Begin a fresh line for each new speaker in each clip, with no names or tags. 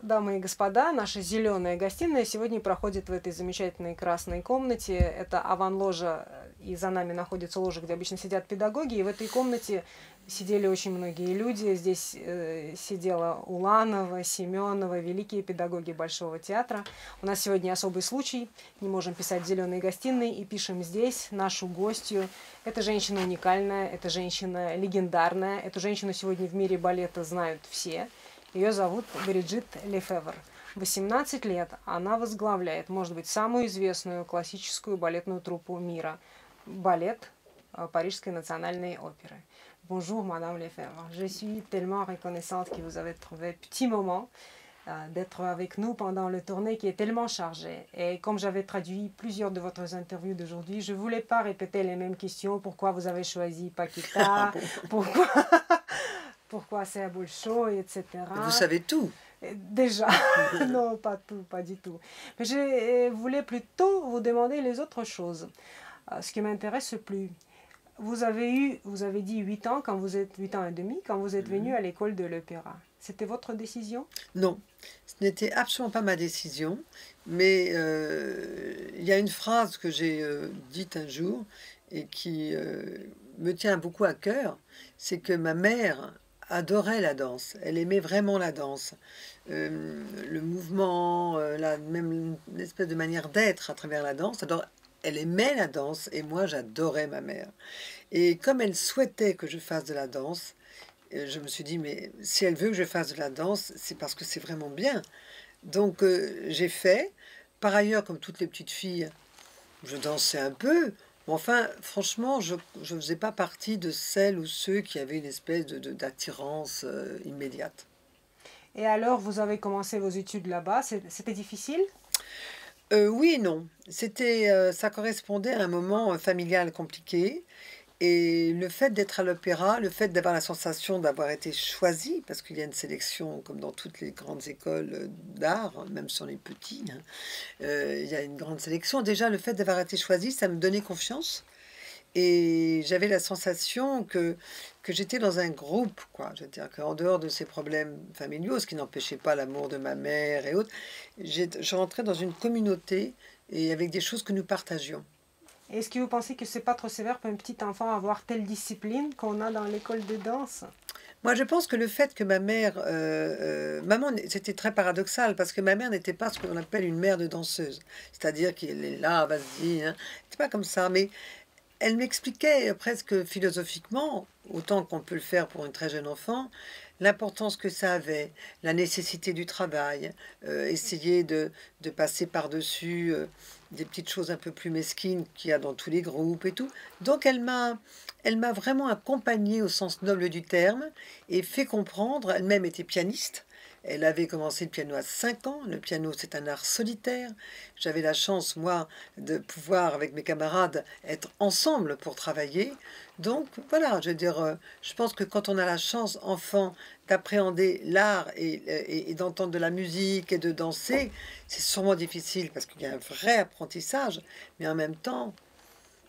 Дамы и господа, наша зеленая гостиная сегодня проходит в этой замечательной красной комнате. Это аван-ложа, и за нами находится ложа, где обычно сидят педагоги. И в этой комнате сидели очень многие люди. Здесь сидела Уланова, Семенова, великие педагоги Большого театра. У нас сегодня особый случай. Не можем писать в зеленой гостиной и пишем здесь нашу гостью. Эта женщина уникальная, эта женщина легендарная. Эту женщину сегодня в мире балета знают все. Ее зовут Бриджит Лефевр. 18 лет она возглавляет, может быть, самую известную классическую балетную труппу мира. Балет Парижской национальной оперы. Bonjour, Madame Lefebvre. Je suis tellement reconnaissante que vous avez trouvé petit moment d'être avec nous pendant le tournée qui est tellement chargé. Et comme j'avais traduit plusieurs de votre interviews d'aujourd'hui, je ne voulais pas répéter les mêmes questions. Pourquoi vous avez choisi Paquita? Pourquoi c'est à Bolshoi, etc.
Vous savez tout.
Déjà, non, pas tout, pas du tout. Mais je voulais plutôt vous demander les autres choses. Ce qui m'intéresse le plus. Vous avez dit 8 ans, 8 ans et demi, quand vous êtes venu à l'école de l'opéra. C'était votre décision?
Non, ce n'était absolument pas ma décision. Mais il y a une phrase que j'ai dite un jour et qui me tient beaucoup à cœur. C'est que ma mère adorait la danse. Elle aimait vraiment la danse. Le mouvement, même une espèce de manière d'être à travers la danse. Elle aimait la danse et moi j'adorais ma mère. Et comme elle souhaitait que je fasse de la danse, je me suis dit, mais si elle veut que je fasse de la danse, c'est parce que c'est vraiment bien. Donc j'ai fait. Par ailleurs, comme toutes les petites filles, je dansais un peu. Mais enfin, franchement, je ne faisais pas partie de celles ou ceux qui avaient une espèce d'attirance immédiate.
Et alors, vous avez commencé vos études là-bas. C'était difficile?
Oui et non. Ça correspondait à un moment familial compliqué. Et le fait d'être à l'opéra, le fait d'avoir la sensation d'avoir été choisi, parce qu'il y a une sélection, comme dans toutes les grandes écoles d'art, même sur les petits, hein, il y a une grande sélection. Déjà, le fait d'avoir été choisi, ça me donnait confiance. Et j'avais la sensation que j'étais dans un groupe, quoi. Je veux dire qu'en dehors de ces problèmes familiaux, ce qui n'empêchait pas l'amour de ma mère et autres, je rentrais dans une communauté et avec des choses que nous partagions.
Est-ce que vous pensez que c'est pas trop sévère pour un petit enfant avoir telle discipline qu'on a dans l'école de danse?
Moi, je pense que le fait que ma mère... maman, c'était très paradoxal, parce que ma mère n'était pas ce qu'on appelle une mère de danseuse. C'est-à-dire qu'elle est là, vas-y, hein. C'est pas comme ça, mais elle m'expliquait presque philosophiquement, autant qu'on peut le faire pour une très jeune enfant, l'importance que ça avait, la nécessité du travail, essayer de passer par-dessus des petites choses un peu plus mesquines qu'il y a dans tous les groupes et tout. Donc elle m'a vraiment accompagnée au sens noble du terme et fait comprendre, elle-même était pianiste. Elle avait commencé le piano à 5 ans. Le piano, c'est un art solitaire. J'avais la chance, moi, de pouvoir, avec mes camarades, être ensemble pour travailler. Donc, voilà, je veux dire, je pense que quand on a la chance, enfant, d'appréhender l'art et d'entendre de la musique et de danser, c'est sûrement difficile parce qu'il y a un vrai apprentissage. Mais en même temps,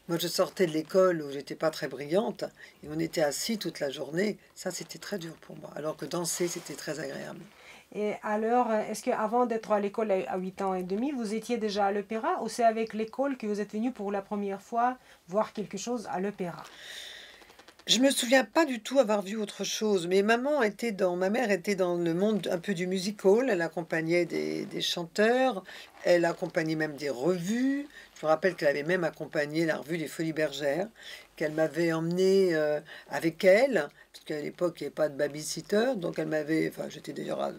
moi, je sortais de l'école où j'étais pas très brillante et on était assis toute la journée. Ça, c'était très dur pour moi. Alors que danser, c'était très agréable.
Et alors, est-ce qu'avant d'être à l'école à 8 ans et demi, vous étiez déjà à l'opéra ou c'est avec l'école que vous êtes venu pour la première fois voir quelque chose à l'opéra?
Je me souviens pas du tout avoir vu autre chose, mais ma mère était dans le monde un peu du music hall. Elle accompagnait des chanteurs, elle accompagnait même des revues. Je me rappelle qu'elle avait même accompagné la revue des Folies Bergères, qu'elle m'avait emmené avec elle, parce qu'à l'époque, il n'y avait pas de babysitter, donc elle m'avait, enfin j'étais d'ailleurs à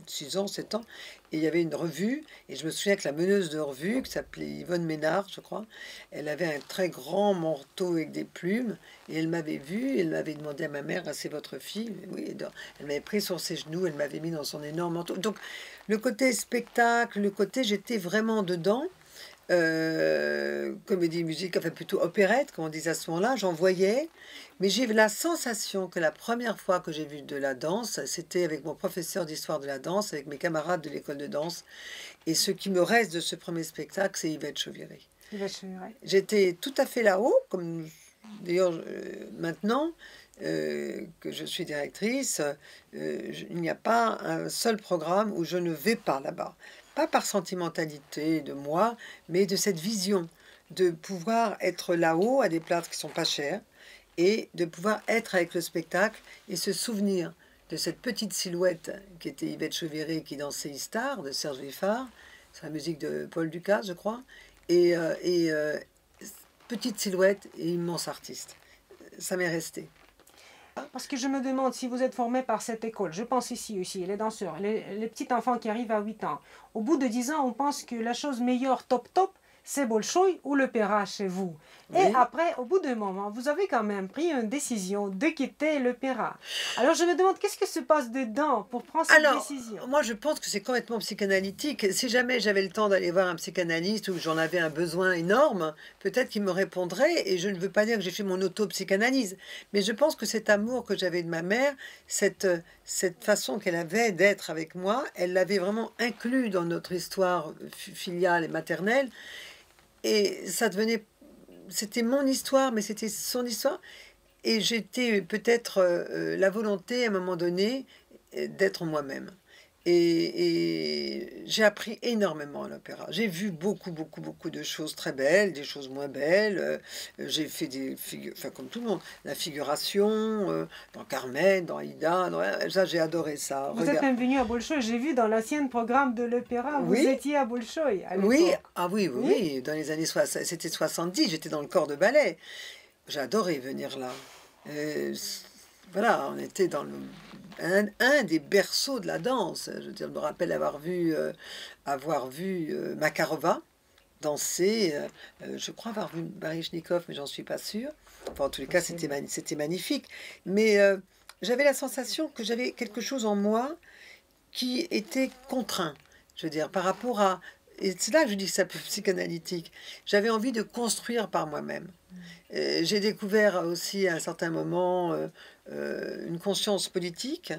6 ans, 7 ans, et il y avait une revue, et je me souviens que la meneuse de revue, qui s'appelait Yvonne Ménard, je crois, elle avait un très grand manteau avec des plumes, et elle m'avait vue, elle m'avait demandé à ma mère, ah, c'est votre fille? Oui, elle m'avait pris sur ses genoux, elle m'avait mis dans son énorme manteau. Donc le côté spectacle, le côté j'étais vraiment dedans. Comédie musique, enfin plutôt opérette, comme on disait à ce moment-là, j'en voyais, mais j'ai eu la sensation que la première fois que j'ai vu de la danse, c'était avec mon professeur d'histoire de la danse, avec mes camarades de l'école de danse, et ce qui me reste de ce premier spectacle, c'est Yvette Chauviré. J'étais tout à fait là-haut, comme d'ailleurs maintenant, que je suis directrice, il n'y a pas un seul programme où je ne vais pas là-bas. Pas par sentimentalité de moi, mais de cette vision de pouvoir être là-haut à des places qui sont pas chères et de pouvoir être avec le spectacle et se souvenir de cette petite silhouette qui était Yvette Chauviré qui dansait Istar de Serge Liffard, c'est la musique de Paul Dukas, je crois, et petite silhouette et immense artiste. Ça m'est resté.
Parce que je me demande si vous êtes formé par cette école. Je pense ici aussi, les danseurs, les petits enfants qui arrivent à 8 ans. Au bout de 10 ans, on pense que la chose meilleure, top, c'est Bolchoï ou l'opéra chez vous.
Oui.
Et après, au bout d'un moment, vous avez quand même pris une décision de quitter l'opéra. Alors je me demande, qu'est-ce qui se passe dedans pour prendre cette décision?
Moi, je pense que c'est complètement psychanalytique. Si jamais j'avais le temps d'aller voir un psychanalyste ou j'en avais un besoin énorme, peut-être qu'il me répondrait. Et je ne veux pas dire que j'ai fait mon auto-psychanalyse. Mais je pense que cet amour que j'avais de ma mère, cette façon qu'elle avait d'être avec moi, elle l'avait vraiment inclus dans notre histoire filiale et maternelle. Et ça devenait, c'était mon histoire, mais c'était son histoire. Et j'étais peut-être la volonté à un moment donné d'être moi-même. Et j'ai appris énormément à l'opéra. J'ai vu beaucoup, beaucoup, beaucoup de choses très belles, des choses moins belles. J'ai fait des figures, enfin comme tout le monde, la figuration dans Carmen, dans Aïda. Ça, j'ai adoré ça.
Vous êtes même venu à Bolchoï. J'ai vu dans l'ancien programme de l'opéra, vous
Oui.
étiez à Bolchoï à l'époque.
Oui, ah oui, dans les années 60, c'était 70, j'étais dans le corps de ballet. J'ai adoré venir là. Voilà, on était dans un des berceaux de la danse. Je veux dire, je me rappelle avoir vu Makarova danser. Je crois avoir vu Baryshnikov, mais j'en suis pas sûre. Enfin, en tous les cas, c'était magnifique. Mais j'avais la sensation que j'avais quelque chose en moi qui était contraint. Je veux dire, par rapport à... Et c'est là que je dis que c'est un peu psychanalytique. J'avais envie de construire par moi-même. J'ai découvert aussi à un certain moment une conscience politique,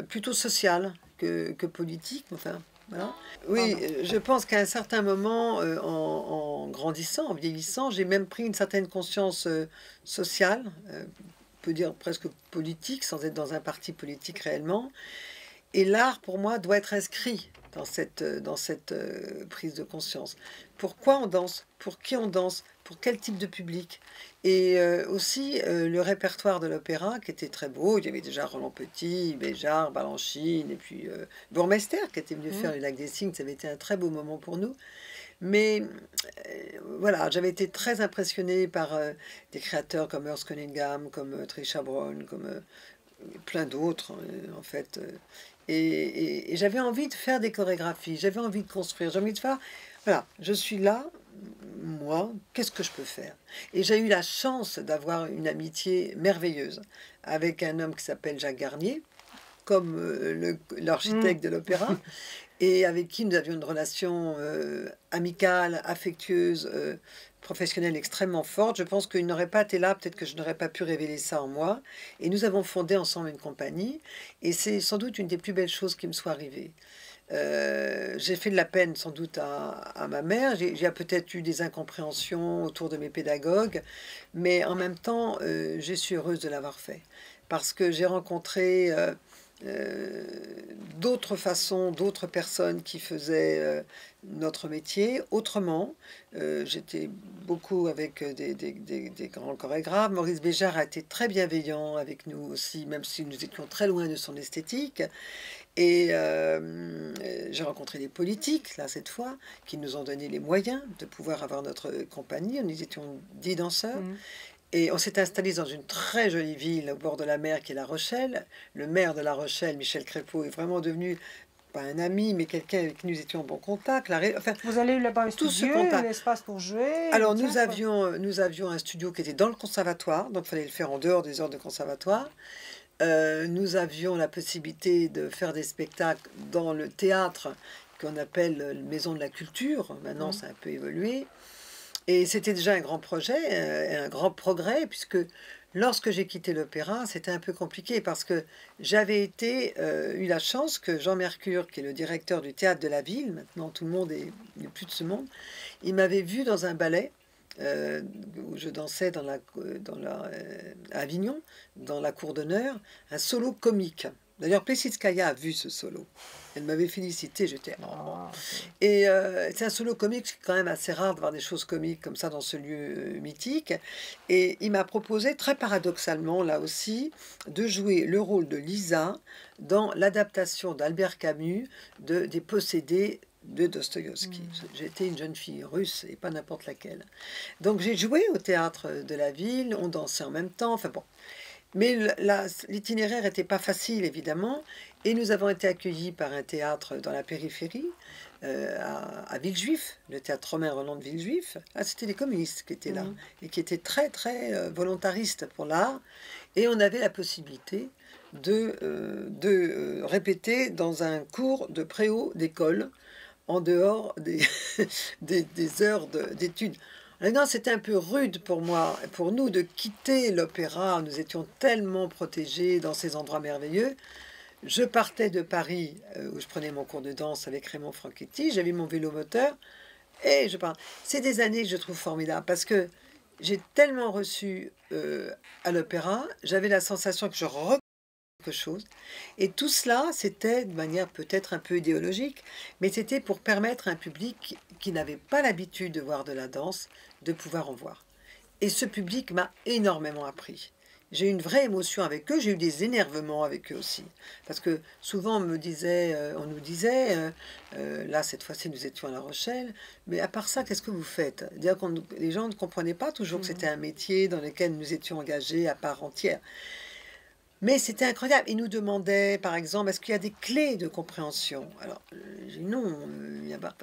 plutôt sociale que politique. Enfin, voilà. Oui, je pense qu'à un certain moment, en grandissant, en vieillissant, j'ai même pris une certaine conscience sociale, on peut dire presque politique, sans être dans un parti politique réellement. Et l'art, pour moi, doit être inscrit dans cette prise de conscience. Pourquoi on danse? Pour qui on danse? Pour quel type de public? Et aussi le répertoire de l'opéra qui était très beau. Il y avait déjà Roland Petit, Béjart, Balanchine, et puis Bourmester qui était venu faire le Lac des Cygnes. Ça avait été un très beau moment pour nous. Mais voilà, j'avais été très impressionnée par des créateurs comme Urs Cunningham, comme Trisha Brown, comme plein d'autres, en fait. Et j'avais envie de faire des chorégraphies, j'avais envie de construire, j'ai envie de faire... Voilà, je suis là, moi, qu'est-ce que je peux faire? Et j'ai eu la chance d'avoir une amitié merveilleuse avec un homme qui s'appelle Jacques Garnier, comme l'architecte de l'opéra, et avec qui nous avions une relation amicale, affectueuse, professionnelle extrêmement forte. Je pense qu'il n'aurait pas été là, peut-être que je n'aurais pas pu révéler ça en moi. Et nous avons fondé ensemble une compagnie, et c'est sans doute une des plus belles choses qui me soit arrivée. J'ai fait de la peine sans doute à ma mère, j'ai peut-être eu des incompréhensions autour de mes pédagogues, mais en même temps, je suis heureuse de l'avoir fait, parce que j'ai rencontré d'autres façons, d'autres personnes qui faisaient notre métier autrement. J'étais beaucoup avec des grands chorégraphes. Maurice Béjart a été très bienveillant avec nous aussi, même si nous étions très loin de son esthétique. Et j'ai rencontré des politiques, là, cette fois, qui nous ont donné les moyens de pouvoir avoir notre compagnie. Nous étions 10 danseurs. Et on s'est installé dans une très jolie ville au bord de la mer qui est La Rochelle. Le maire de La Rochelle, Michel Crépeau, est vraiment devenu, pas un ami, mais quelqu'un avec qui nous étions en bon contact. Enfin,
vous allez eu là-bas un studio, un espace pour jouer?
Alors, nous avions un studio qui était dans le conservatoire, donc il fallait le faire en dehors des heures de conservatoire. Nous avions la possibilité de faire des spectacles dans le théâtre qu'on appelle Maison de la Culture. Maintenant, ça a un peu évolué. Et c'était déjà un grand projet, un grand progrès, puisque lorsque j'ai quitté l'opéra, c'était un peu compliqué parce que j'avais eu la chance que Jean Mercure, qui est le directeur du théâtre de la ville, maintenant tout le monde n'est plus de ce monde, il m'avait vu dans un ballet où je dansais à Avignon, dans la cour d'honneur, un solo comique. D'ailleurs, Plessis-Kaya a vu ce solo. Elle m'avait félicité, j'étais... Oh.
Ah, ok.
Et c'est un solo comique, c'est quand même assez rare de voir des choses comiques comme ça dans ce lieu mythique. Et il m'a proposé, très paradoxalement, là aussi, de jouer le rôle de Lisa dans l'adaptation d'Albert Camus des Possédés de Dostoïevski. J'étais une jeune fille russe et pas n'importe laquelle. Donc j'ai joué au théâtre de la ville, on dansait en même temps, enfin bon. Mais l'itinéraire n'était pas facile, évidemment, et nous avons été accueillis par un théâtre dans la périphérie, à Villejuif, le théâtre Romain Roland de Villejuif. Ah, c'était les communistes qui étaient là, et qui étaient très, très volontaristes pour l'art, et on avait la possibilité de répéter dans un cours de préau d'école, en dehors des heures d'études. Non, c'était un peu rude pour moi, pour nous, de quitter l'opéra. Nous étions tellement protégés dans ces endroits merveilleux. Je partais de Paris, où je prenais mon cours de danse avec Raymond Franchetti. J'avais mon vélo moteur et je pars. C'est des années que je trouve formidables parce que j'ai tellement reçu à l'opéra. J'avais la sensation que je quelque chose. Et tout cela, c'était de manière peut-être un peu idéologique, mais c'était pour permettre à un public qui n'avait pas l'habitude de voir de la danse, de pouvoir en voir. Et ce public m'a énormément appris. J'ai eu une vraie émotion avec eux, j'ai eu des énervements avec eux aussi. Parce que souvent on nous disait, là cette fois-ci nous étions à La Rochelle, mais à part ça, qu'est-ce que vous faites? Dire les gens ne comprenaient pas toujours que c'était un métier dans lequel nous étions engagés à part entière. Mais c'était incroyable. Ils nous demandaient, par exemple, est-ce qu'il y a des clés de compréhension? Alors, j'ai dit non, il n'y a pas.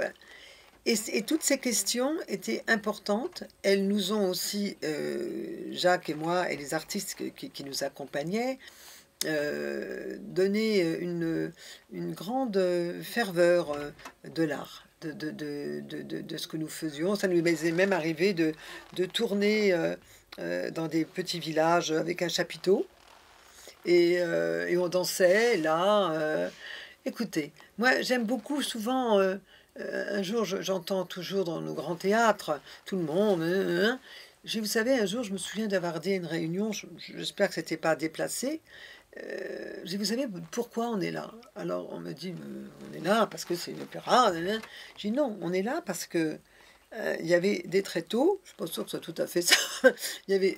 Et toutes ces questions étaient importantes. Elles nous ont aussi, Jacques et moi, et les artistes qui nous accompagnaient, donné une grande ferveur de l'art, de ce que nous faisions. Ça nous est même arrivé de tourner dans des petits villages avec un chapiteau. Et on dansait là. Écoutez, moi j'aime beaucoup souvent. Un jour, j'entends toujours dans nos grands théâtres, tout le monde. Vous savez, un jour, je me souviens d'avoir dit à une réunion, j'espère que c'était pas déplacé. Vous savez pourquoi on est là? Alors on me dit, on est là parce que c'est une opéra. J'ai dit non, on est là parce que il y avait des tréteaux, je ne suis pas sûre que ce soit tout à fait ça. Il y avait,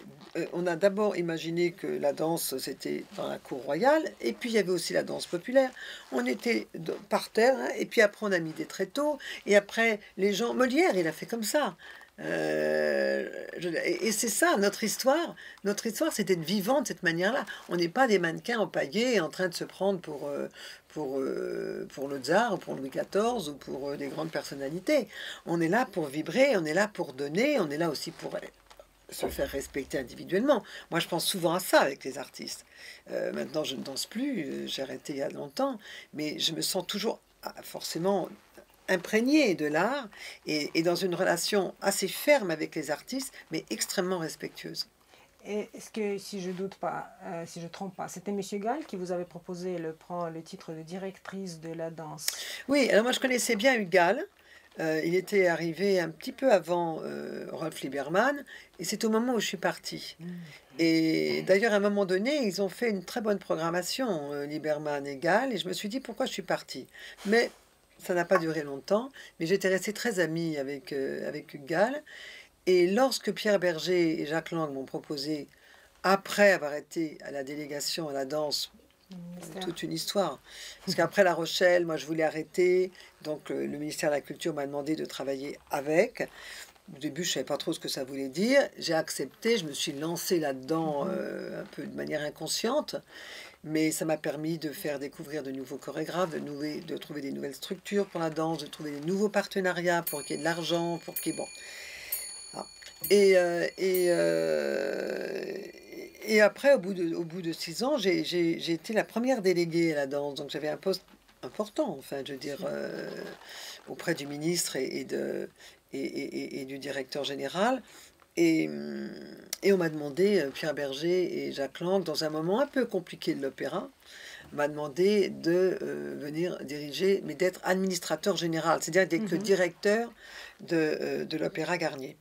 on a d'abord imaginé que la danse, c'était dans la cour royale, et puis il y avait aussi la danse populaire. On était par terre, et puis après on a mis des tréteaux, et après les gens... Molière, il a fait comme ça. Et c'est ça, notre histoire. Notre histoire, c'est d'être vivant de cette manière-là. On n'est pas des mannequins empaillés en train de se prendre pour le tsar, ou pour Louis XIV, ou pour des grandes personnalités. On est là pour vibrer, on est là pour donner, on est là aussi pour se faire respecter individuellement. Moi, je pense souvent à ça avec les artistes. Maintenant, je ne danse plus, j'ai arrêté il y a longtemps, mais je me sens toujours forcément imprégné de l'art et dans une relation assez ferme avec les artistes, mais extrêmement respectueuse.
Et est-ce que, si je doute pas, si je trompe pas, c'était Monsieur Gall qui vous avait proposé le titre de directrice de la danse?
Oui, alors moi je connaissais bien Hugues Gall. Il était arrivé un petit peu avant Rolf Liebermann, et c'est au moment où je suis partie. Et d'ailleurs, à un moment donné, ils ont fait une très bonne programmation, Liebermann et Gall, et je me suis dit pourquoi je suis partie. Mais ça n'a pas duré longtemps, mais j'étais restée très amie avec Hugues Gall. Et lorsque Pierre Berger et Jacques Lang m'ont proposé, après avoir été à la délégation à la danse, toute une histoire. Parce qu'après La Rochelle, moi je voulais arrêter, donc le ministère de la Culture m'a demandé de travailler avec. Au début, je ne savais pas trop ce que ça voulait dire. J'ai accepté, je me suis lancée là-dedans un peu de manière inconsciente. Mais ça m'a permis de faire découvrir de nouveaux chorégraphes, de trouver des nouvelles structures pour la danse, de trouver des nouveaux partenariats pour qu'il y ait de l'argent, pour qu'il y ait... Bon. Ah. Et après, au bout de 6 ans, j'ai été la première déléguée à la danse. Donc j'avais un poste important, enfin, je veux dire, auprès du ministre et du directeur général. Et on m'a demandé, Pierre Berger et Jacques Lang, dans un moment un peu compliqué de l'opéra, m'a demandé de venir diriger, mais d'être administrateur général, c'est-à-dire d'être le directeur de l'Opéra Garnier.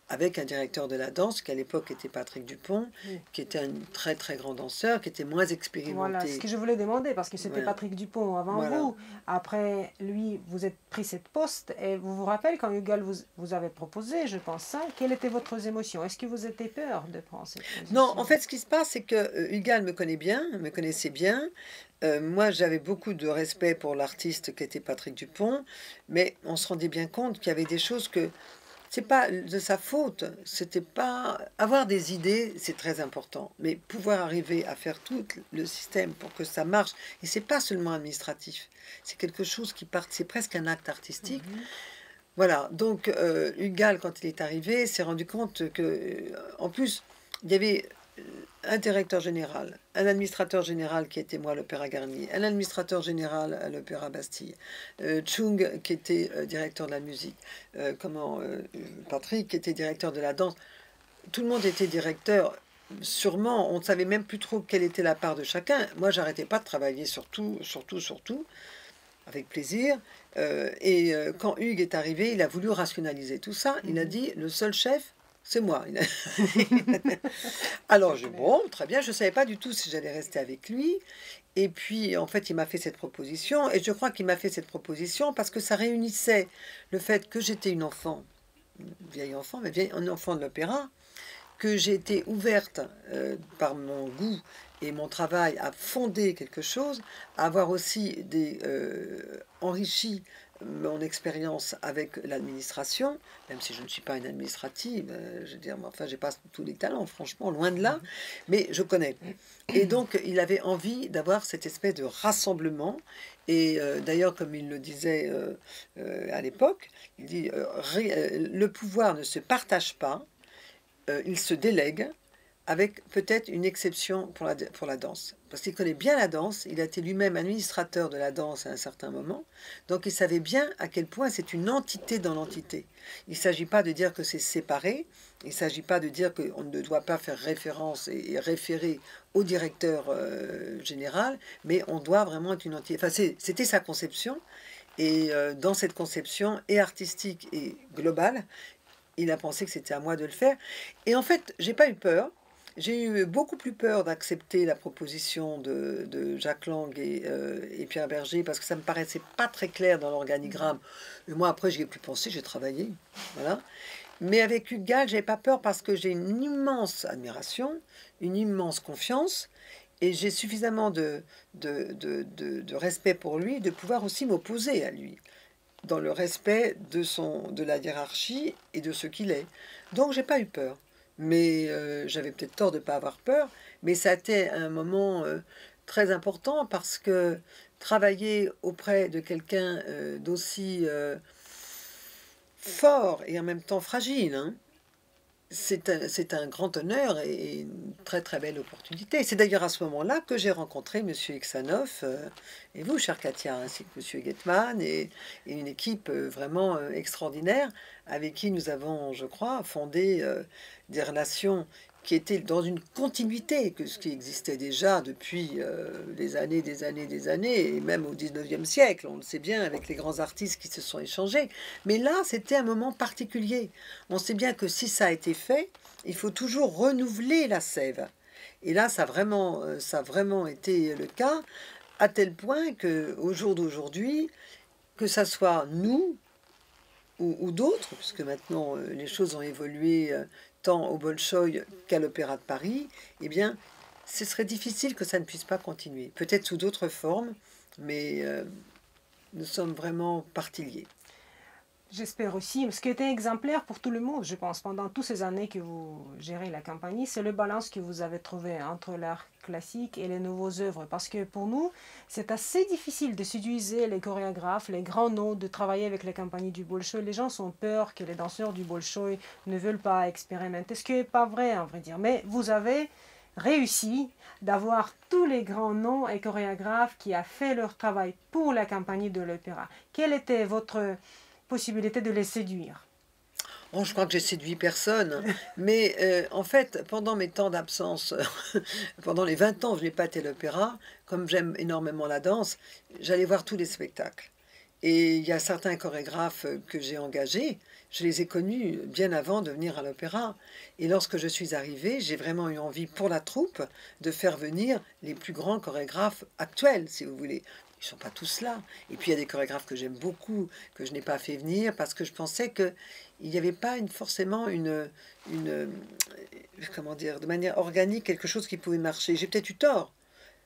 avec un directeur de la danse, qui à l'époque était Patrick Dupont,
Oui.
qui était un très très grand danseur, qui était moins
Voilà, ce
expérimenté.
que je voulais demander, parce que c'était
Voilà.
Patrick Dupont avant
Voilà.
vous. Après, lui, vous êtes pris cette poste, et vous vous rappelez quand Hugues vous avez proposé, je pense ça, quelles étaient votre émotions? Est-ce que vous étiez peur de prendre cette position?
Non, en fait, ce qui se passe, c'est que Hugal me connaît bien, me connaissait bien. Moi, j'avais beaucoup de respect pour l'artiste qui était Patrick Dupont, mais on se rendait bien compte qu'il y avait des choses que c'est pas de sa faute. C'était pas avoir des idées, c'est très important, mais pouvoir arriver à faire tout le système pour que ça marche, et c'est pas seulement administratif, c'est quelque chose qui part, c'est presque un acte artistique. Voilà, donc Hugal, quand il est arrivé, s'est rendu compte que, en plus, il y avait un directeur général, un administrateur général qui était moi à l'Opéra Garnier, un administrateur général à l'Opéra Bastille, Chung qui était directeur de la musique, Patrick qui était directeur de la danse. Tout le monde était directeur. Sûrement, on ne savait même plus trop quelle était la part de chacun. Moi, j'arrêtais pas de travailler sur tout, avec plaisir. Quand Hugues est arrivé, il a voulu rationaliser tout ça. Il a dit, le seul chef, c'est moi. Alors, bon, très bien, je ne savais pas du tout si j'allais rester avec lui. Et puis, en fait, il m'a fait cette proposition. Et je crois qu'il m'a fait cette proposition parce que ça réunissait le fait que j'étais une enfant, une vieille enfant, mais un enfant de l'opéra, que j'ai été ouverte par mon goût et mon travail à fonder quelque chose, à avoir aussi enrichi mon expérience avec l'administration, même si je ne suis pas une administrative, je veux dire, mais enfin, j'ai pas tous les talents, franchement, loin de là, mais je connais. Et donc, il avait envie d'avoir cette espèce de rassemblement, et d'ailleurs, comme il le disait à l'époque, il dit, le pouvoir ne se partage pas, il se délègue, avec peut-être une exception pour la danse. Parce qu'il connaît bien la danse, il a été lui-même administrateur de la danse à un certain moment, donc il savait bien à quel point c'est une entité dans l'entité. Il ne s'agit pas de dire que c'est séparé, il ne s'agit pas de dire qu'on ne doit pas faire référence et référer au directeur général, mais on doit vraiment être une entité. Enfin, c'était sa conception, et dans cette conception, et artistique et globale, il a pensé que c'était à moi de le faire. Et en fait, j'ai pas eu peur. J'ai eu beaucoup plus peur d'accepter la proposition de Jacques Lang et Pierre Berger parce que ça me paraissait pas très clair dans l'organigramme. Et moi, après, j'y ai plus pensé, j'ai travaillé. Voilà. Mais avec Hugues Gall, j'avais pas peur parce que j'ai une immense admiration, une immense confiance, et j'ai suffisamment de respect pour lui de pouvoir aussi m'opposer à lui, dans le respect de la hiérarchie et de ce qu'il est. Donc, j'ai pas eu peur. Mais j'avais peut-être tort de ne pas avoir peur, mais ça a été un moment très important parce que travailler auprès de quelqu'un d'aussi fort et en même temps fragile, hein, c'est un grand honneur et une très très belle opportunité. C'est d'ailleurs à ce moment-là que j'ai rencontré Monsieur Iksanov et vous, chère Katia, ainsi que Monsieur Guetman et une équipe vraiment extraordinaire avec qui nous avons, je crois, fondé des relations qui étaient dans une continuité que ce qui existait déjà depuis des années, et même au 19e siècle, on le sait bien, avec les grands artistes qui se sont échangés. Mais là, c'était un moment particulier. On sait bien que si ça a été fait, il faut toujours renouveler la sève. Et là, ça a vraiment été le cas, à tel point que au jour d'aujourd'hui, que ça soit nous ou d'autres, puisque maintenant les choses ont évolué tant au Bolchoï qu'à l'Opéra de Paris, eh bien, ce serait difficile que ça ne puisse pas continuer. Peut-être sous d'autres formes, mais nous sommes vraiment partie liés.
J'espère aussi. Ce qui était exemplaire pour tout le monde, je pense, pendant toutes ces années que vous gérez la compagnie, c'est le balance que vous avez trouvé entre l'art classique et les nouvelles œuvres. Parce que pour nous, c'est assez difficile de séduire les chorégraphes, les grands noms, de travailler avec les compagnies du Bolchoï. Les gens ont peur que les danseurs du Bolchoï ne veulent pas expérimenter, ce qui n'est pas vrai, à vrai dire. Mais vous avez réussi d'avoir tous les grands noms et chorégraphes qui ont fait leur travail pour la compagnie de l'opéra. Quelle était votre possibilité de les séduire?
Oh, je crois que j'ai séduit personne, mais en fait, pendant mes temps d'absence, pendant les 20 ans où je n'ai pas été à l'opéra, comme j'aime énormément la danse, j'allais voir tous les spectacles. Et il y a certains chorégraphes que j'ai engagés, je les ai connus bien avant de venir à l'opéra. Et lorsque je suis arrivée, j'ai vraiment eu envie pour la troupe de faire venir les plus grands chorégraphes actuels, si vous voulez. Ils ne sont pas tous là. Et puis il y a des chorégraphes que j'aime beaucoup, que je n'ai pas fait venir, parce que je pensais qu'il n'y avait pas forcément une, comment dire, de manière organique, quelque chose qui pouvait marcher. J'ai peut-être eu tort.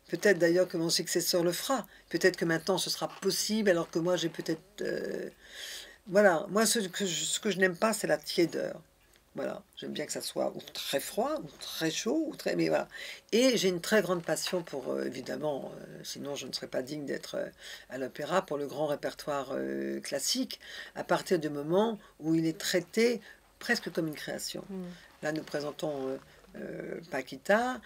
Peut-être d'ailleurs que mon successeur le fera. Peut-être que maintenant ce sera possible, alors que moi j'ai peut-être... voilà, moi ce que je n'aime pas, c'est la tiédeur. Voilà, j'aime bien que ça soit ou très froid, ou très chaud, ou très... Mais voilà. Et j'ai une très grande passion pour, évidemment, sinon je ne serais pas digne d'être à l'opéra, pour le grand répertoire classique, à partir du moment où il est traité presque comme une création.
Mm.
Là, nous présentons Paquita.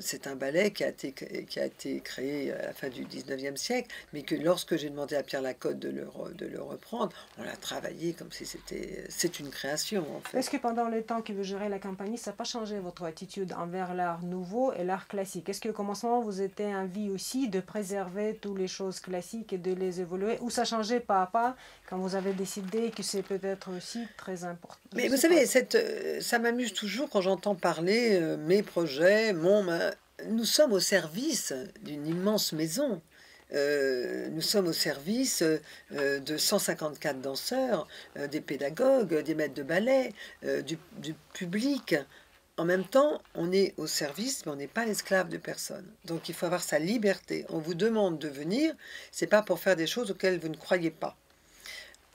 C'est un ballet qui a été créé à la fin du 19e siècle, mais que lorsque j'ai demandé à Pierre Lacotte de le reprendre, on l'a travaillé comme si c'était... C'est une création, en fait.
Est-ce que pendant le temps que vous gérez la compagnie, ça n'a pas changé votre attitude envers l'art nouveau et l'art classique? Est-ce qu'au commencement, vous étiez envie aussi de préserver toutes les choses classiques et de les évoluer? Ou ça changeait pas à pas quand vous avez décidé que c'est peut-être aussi très important?
Mais vous savez, ça m'amuse toujours quand j'entends parler mes projets, nous sommes au service d'une immense maison. Nous sommes au service de 154 danseurs, des pédagogues, des maîtres de ballet, du public. En même temps, on est au service, mais on n'est pas l'esclave de personne. Donc il faut avoir sa liberté. On vous demande de venir, c'est pas pour faire des choses auxquelles vous ne croyez pas.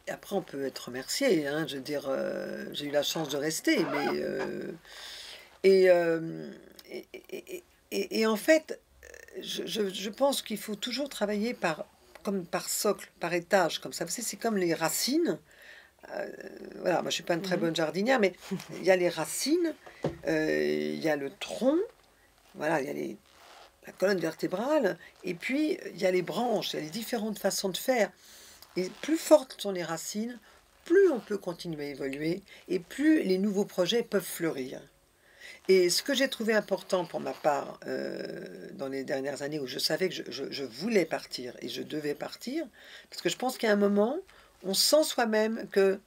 Et après, on peut être remercié, hein, je veux dire, j'ai eu la chance de rester, mais... et, euh, et, et en fait, je pense qu'il faut toujours travailler comme par socle, par étage, comme ça. Vous savez, c'est comme les racines. Voilà, moi je suis pas une très bonne jardinière, mais il y a les racines, il y a le tronc, voilà, il y a la colonne vertébrale, et puis il y a les branches, il y a les différentes façons de faire. Et plus fortes sont les racines, plus on peut continuer à évoluer, et plus les nouveaux projets peuvent fleurir. Et ce que j'ai trouvé important pour ma part dans les dernières années où je savais que je voulais partir et je devais partir, parce que je pense qu'à un moment, on sent soi-même que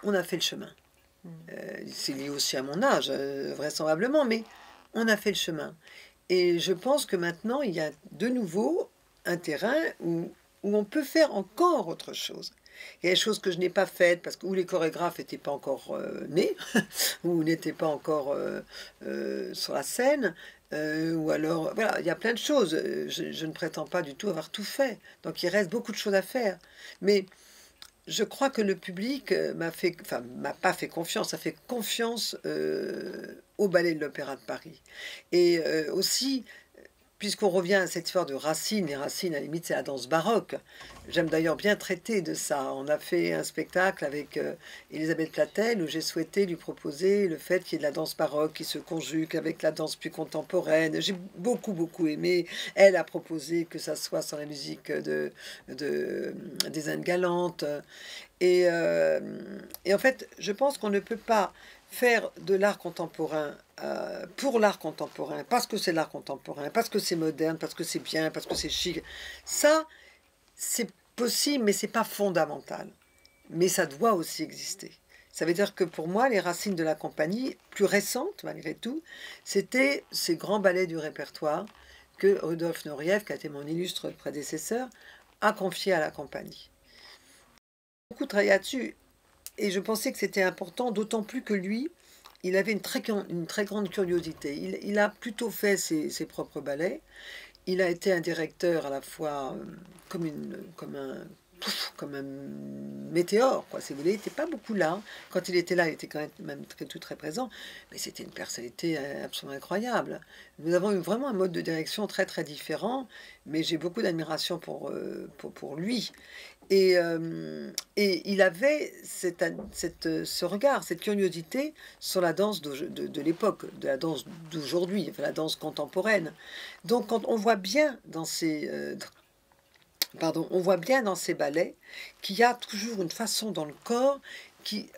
on a fait le chemin. C'est lié aussi à mon âge, vraisemblablement, mais on a fait le chemin. Et je pense que maintenant, il y a de nouveau un terrain où on peut faire encore autre chose. Il y a des choses que je n'ai pas faites parce que où les chorégraphes n'étaient pas encore nés, ou n'étaient pas encore sur la scène, ou alors, voilà, il y a plein de choses. Je ne prétends pas du tout avoir tout fait. Donc il reste beaucoup de choses à faire. Mais je crois que le public m'a pas fait confiance, a fait confiance au Ballet de l'Opéra de Paris. Et aussi, puisqu'on revient à cette histoire de racines, les racines, à la limite, c'est la danse baroque. J'aime d'ailleurs bien traiter de ça. On a fait un spectacle avec Elisabeth Platel où j'ai souhaité lui proposer le fait qu'il y ait de la danse baroque qui se conjugue avec la danse plus contemporaine. J'ai beaucoup aimé. Elle a proposé que ça soit sur la musique des Indes galantes. Et en fait, je pense qu'on ne peut pas faire de l'art contemporain pour l'art contemporain, parce que c'est l'art contemporain, parce que c'est moderne, parce que c'est bien, parce que c'est chic. Ça, c'est possible, mais c'est pas fondamental. Mais ça doit aussi exister. Ça veut dire que pour moi, les racines de la compagnie, plus récentes malgré tout, c'était ces grands ballets du répertoire que Rudolf Nureyev, qui a été mon illustre prédécesseur, a confié à la compagnie. Beaucoup travaillé là-dessus et je pensais que c'était important, d'autant plus que lui, il avait une très grande curiosité. Il a plutôt fait ses propres ballets. Il a été un directeur à la fois comme un météore, quoi, si vous voulez. Il n'était pas beaucoup là. Quand il était là, il était quand même très présent. Mais c'était une personnalité absolument incroyable. Nous avons eu vraiment un mode de direction très différent. Mais j'ai beaucoup d'admiration pour lui. Et il avait ce regard, cette curiosité sur la danse de l'époque, de la danse d'aujourd'hui, enfin la danse contemporaine. Donc quand on voit bien dans on voit bien dans ces ballets qu'il y a toujours une façon dans le corps qui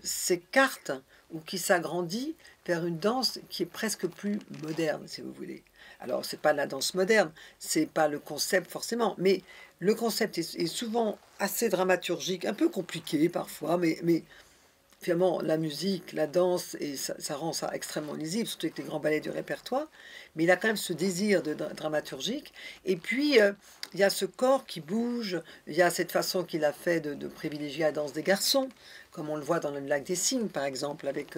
s'écarte ou qui s'agrandit vers une danse qui est presque plus moderne, si vous voulez. Alors, c'est pas la danse moderne, c'est pas le concept forcément, mais le concept est souvent assez dramaturgique, un peu compliqué parfois, mais finalement, la musique, la danse, et ça rend ça extrêmement lisible, surtout avec les grands ballets du répertoire. Mais il a quand même ce désir de dramaturgique. Et puis, il y a ce corps qui bouge, il y a cette façon qu'il a fait de privilégier la danse des garçons, comme on le voit dans le Lac des Cygnes, par exemple, avec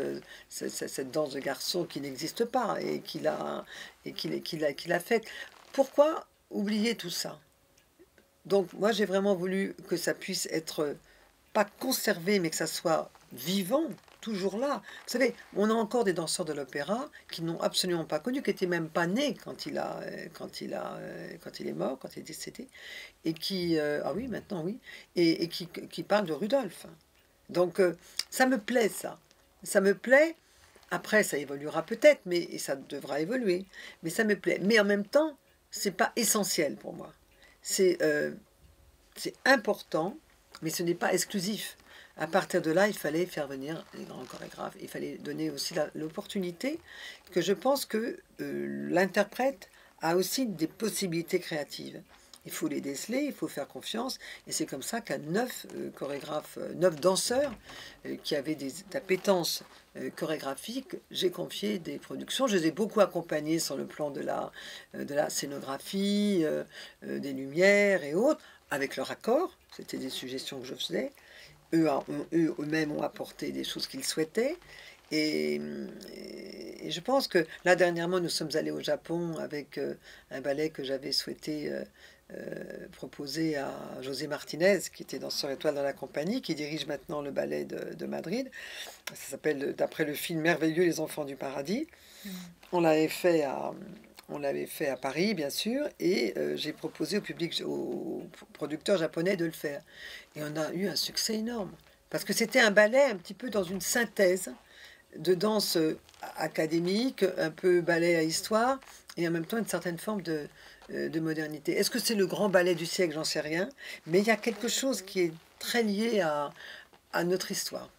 cette danse de garçons qui n'existe pas et qu'il a faite. Pourquoi oublier tout ça? Donc, moi, j'ai vraiment voulu que ça puisse être pas conservé, mais que ça soit vivant, toujours là. Vous savez, on a encore des danseurs de l'opéra qui n'ont absolument pas connu, qui n'étaient même pas nés quand il est mort, quand il est décédé, et qui, ah oui, maintenant oui, et qui parlent de Rudolf. Donc, ça me plaît, ça. Ça me plaît. Après, ça évoluera peut-être, mais et ça devra évoluer. Mais ça me plaît. Mais en même temps, c'est pas essentiel pour moi. C'est c'est important, mais ce n'est pas exclusif. À partir de là, il fallait faire venir les grands chorégraphes. Il fallait donner aussi l'opportunité que je pense que l'interprète a aussi des possibilités créatives. Il faut les déceler, il faut faire confiance. Et c'est comme ça qu'à 9 chorégraphes, 9 danseurs qui avaient des appétences chorégraphiques, j'ai confié des productions. Je les ai beaucoup accompagnés sur le plan de la scénographie, des lumières et autres, avec leur accord. C'était des suggestions que je faisais. Eux-mêmes ont apporté des choses qu'ils souhaitaient. Et, et je pense que là, dernièrement, nous sommes allés au Japon avec un ballet que j'avais souhaité proposer à José Martinez, qui était danseur étoile dans la compagnie, qui dirige maintenant le ballet de Madrid. Ça s'appelle, d'après le film Merveilleux, les enfants du paradis. On l'avait fait à Paris, bien sûr, et j'ai proposé au public, aux producteurs japonais de le faire. Et on a eu un succès énorme, parce que c'était un ballet un petit peu dans une synthèse de danse académique, un peu ballet à histoire, et en même temps une certaine forme de modernité. Est-ce que c'est le grand ballet du siècle? J'en sais rien, mais il y a quelque chose qui est très lié à notre histoire.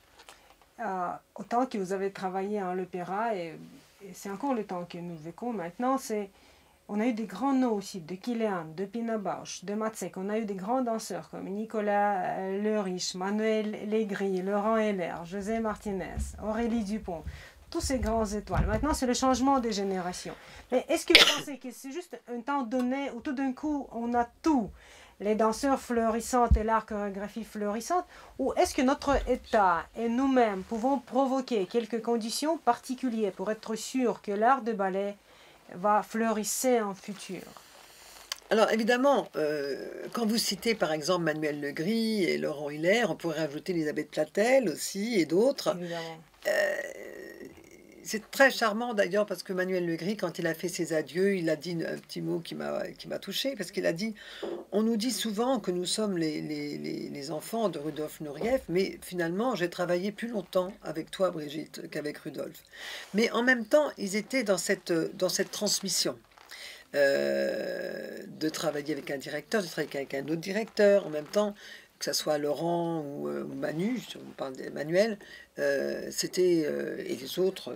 Autant que vous avez travaillé à l'opéra, et c'est encore le temps que nous vécons maintenant, on a eu des grands noms aussi, de Kilian, de Pina Bausch, de Matzek. On a eu des grands danseurs comme Nicolas Le Riche, Manuel Legris, Laurent Heller, José Martinez, Aurélie Dupont. Tous ces grands étoiles. Maintenant, c'est le changement des générations. Mais est-ce que vous pensez que c'est juste un temps donné où tout d'un coup, on a tout, les danseurs florissants et l'art chorégraphie florissante, ou est-ce que notre État et nous-mêmes pouvons provoquer quelques conditions particulières pour être sûr que l'art de ballet va fleurir en futur?
Alors évidemment, quand vous citez par exemple Manuel Legris et Laurent Hiller, on pourrait rajouter Elisabeth Platel aussi et d'autres.
Évidemment.
C'est très charmant d'ailleurs parce que Manuel Legris, quand il a fait ses adieux, il a dit un petit mot qui m'a touchée, parce qu'il a dit: on nous dit souvent que nous sommes les enfants de Rudolf Nureyev, mais finalement j'ai travaillé plus longtemps avec toi, Brigitte, qu'avec Rudolf. Mais en même temps, ils étaient dans cette transmission. De travailler avec un directeur, de travailler avec un autre directeur, en même temps, que ce soit Laurent ou Manu, si on parle d'Emmanuel, et les autres,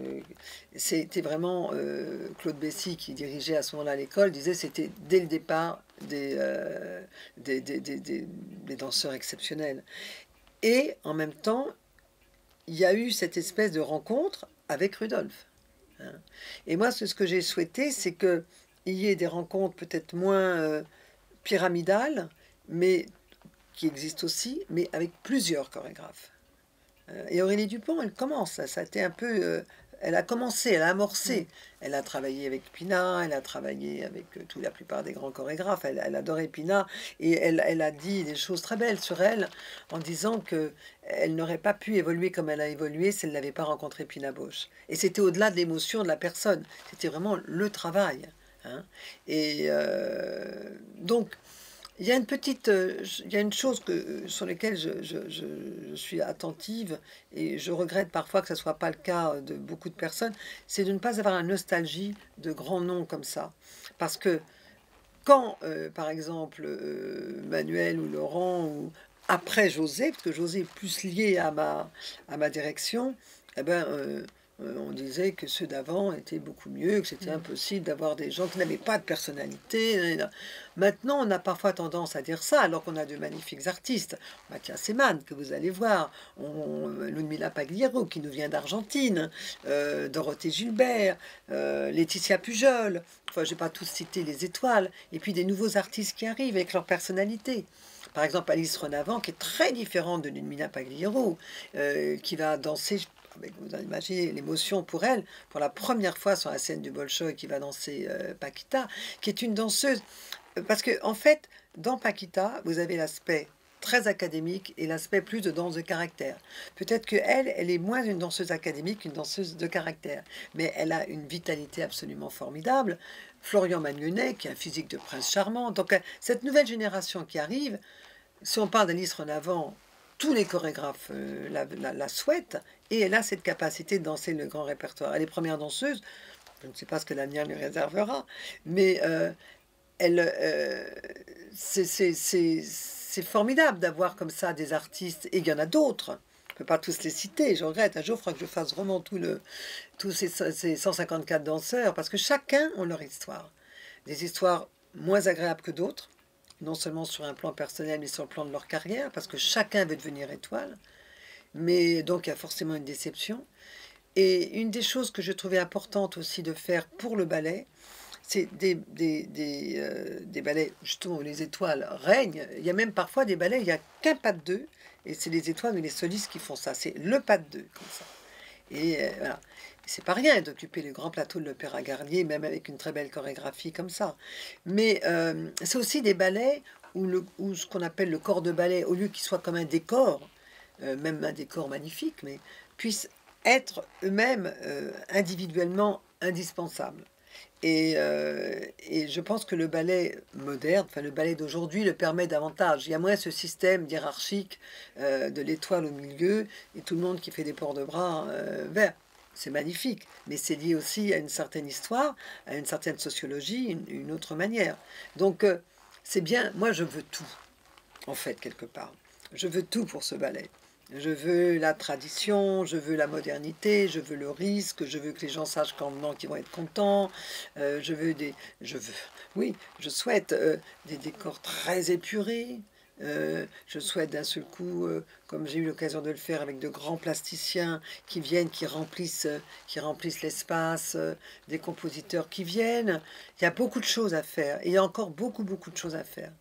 c'était vraiment Claude Bessy qui dirigeait à ce moment-là l'école, disait c'était dès le départ des danseurs exceptionnels. Et en même temps, il y a eu cette espèce de rencontre avec Rudolf. Hein. Et moi, ce que j'ai souhaité, c'est que il y ait des rencontres peut-être moins pyramidales, mais qui existent aussi, mais avec plusieurs chorégraphes. Et Aurélie Dupont, elle commence, ça a été un peu... elle a commencé, elle a amorcé. Elle a travaillé avec Pina, elle a travaillé avec la plupart des grands chorégraphes. Elle adorait Pina et elle a dit des choses très belles sur elle en disant que elle n'aurait pas pu évoluer comme elle a évolué si elle n'avait pas rencontré Pina Bausch. Et c'était au-delà de l'émotion de la personne, c'était vraiment le travail. Hein. Et donc, il y a il y a une chose sur laquelle je suis attentive et je regrette parfois que ce ne soit pas le cas de beaucoup de personnes, c'est de ne pas avoir une nostalgie de grands noms comme ça. Parce que quand, par exemple, Manuel ou Laurent, ou après José, parce que José est plus lié à ma direction, eh ben, On disait que ceux d'avant étaient beaucoup mieux, que c'était impossible d'avoir des gens qui n'avaient pas de personnalité. Nanana. Maintenant, on a parfois tendance à dire ça, alors qu'on a de magnifiques artistes. Mathias Seman, que vous allez voir, Ludmilla Pagliaro, qui nous vient d'Argentine, Dorothée Gilbert, Laetitia Pujol, enfin, je ne vais pas tous citer les étoiles, et puis des nouveaux artistes qui arrivent avec leur personnalité. Par exemple, Alice Renavant, qui est très différente de Ludmilla Pagliaro, qui va danser, avec, vous imaginez l'émotion pour elle, pour la première fois sur la scène du Bolchoï, qui va danser Paquita, qui est une danseuse. Parce que, en fait, dans Paquita, vous avez l'aspect très académique et l'aspect plus de danse de caractère. Peut-être qu'elle, elle est moins une danseuse académique qu'une danseuse de caractère, mais elle a une vitalité absolument formidable. Florian Magnonet, qui a un physique de prince charmant. Donc, cette nouvelle génération qui arrive, si on parle d'Alice Renavant, tous les chorégraphes la souhaitent, et elle a cette capacité de danser le grand répertoire. Elle est première danseuse, je ne sais pas ce que l'avenir lui réservera, mais c'est formidable d'avoir comme ça des artistes, et il y en a d'autres. Je ne peux pas tous les citer, je regrette. Un jour, il faudra que je fasse vraiment tous ces 154 danseurs, parce que chacun a leur histoire. Des histoires moins agréables que d'autres, non seulement sur un plan personnel, mais sur le plan de leur carrière, parce que chacun veut devenir étoile. Mais donc, il y a forcément une déception. Et une des choses que je trouvais importante aussi de faire pour le ballet, c'est des ballets, justement, où les étoiles règnent. Il y a même parfois des ballets, il n'y a qu'un pas de deux, et c'est les étoiles ou les solistes qui font ça. C'est le pas de deux, comme ça. Et voilà. C'est pas rien d'occuper le grand plateau de l'Opéra Garnier, même avec une très belle chorégraphie comme ça. Mais c'est aussi des ballets où ce qu'on appelle le corps de ballet, au lieu qu'il soit comme un décor, même un décor magnifique, mais puissent être eux-mêmes individuellement indispensables. Et je pense que le ballet moderne, enfin le ballet d'aujourd'hui, le permet davantage. Il y a moins ce système hiérarchique de l'étoile au milieu et tout le monde qui fait des ports de bras verts. C'est magnifique, mais c'est lié aussi à une certaine histoire, à une certaine sociologie, une autre manière. Donc c'est bien, moi je veux tout, en fait, quelque part. Je veux tout pour ce ballet. Je veux la tradition, je veux la modernité, je veux le risque, je veux que les gens sachent qu'en venant qu'ils vont être contents. Oui, je souhaite des décors très épurés. Je souhaite d'un seul coup, comme j'ai eu l'occasion de le faire avec de grands plasticiens qui viennent, qui remplissent l'espace, des compositeurs qui viennent. Il y a beaucoup de choses à faire. Et il y a encore beaucoup, beaucoup de choses à faire.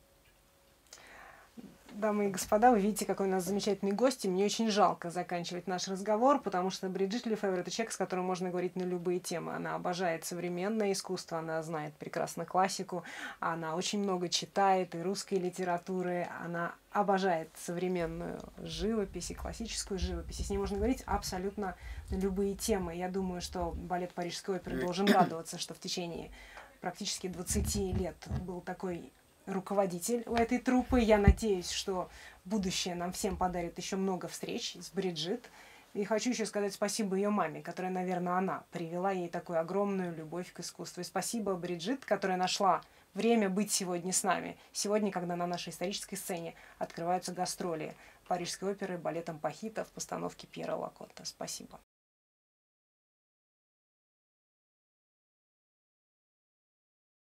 Дамы и господа, вы видите, какой у нас замечательный гость, и мне очень жалко заканчивать наш разговор, потому что Бриджит Лефевр — это человек, с которым можно говорить на любые темы. Она обожает современное искусство, она знает прекрасно классику, она очень много читает и русской литературы, она обожает современную живопись и классическую живопись. И с ней можно говорить абсолютно на любые темы. Я думаю, что балет Парижской оперы должен радоваться, что в течение практически 20 лет был такой руководитель у этой труппы. Я надеюсь, что будущее нам всем подарит еще много встреч с Бриджит. И хочу еще сказать спасибо ее маме, которая, наверное, она привела ей такую огромную любовь к искусству. И спасибо Бриджит, которая нашла время быть сегодня с нами. Сегодня, когда на нашей исторической сцене открываются гастроли Парижской оперы балетом Пахита в постановке Пьера Лакотта. Спасибо.